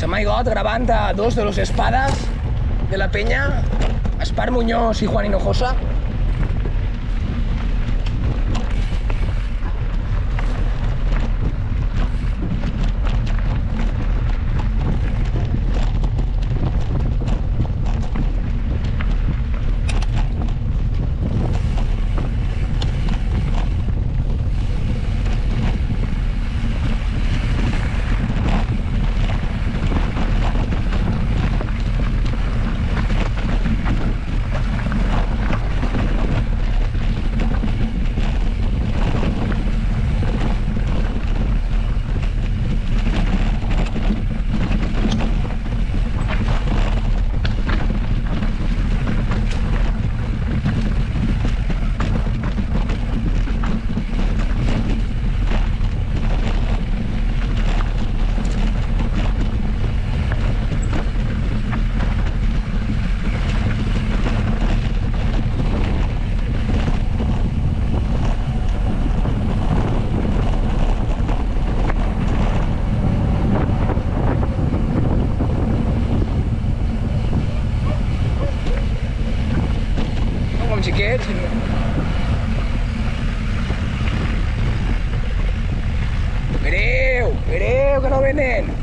My God gravant a dos de los espadas de la Peña, Aspar Muñoz y Juan Hinojosa. Xiquets. Greu, que no venen.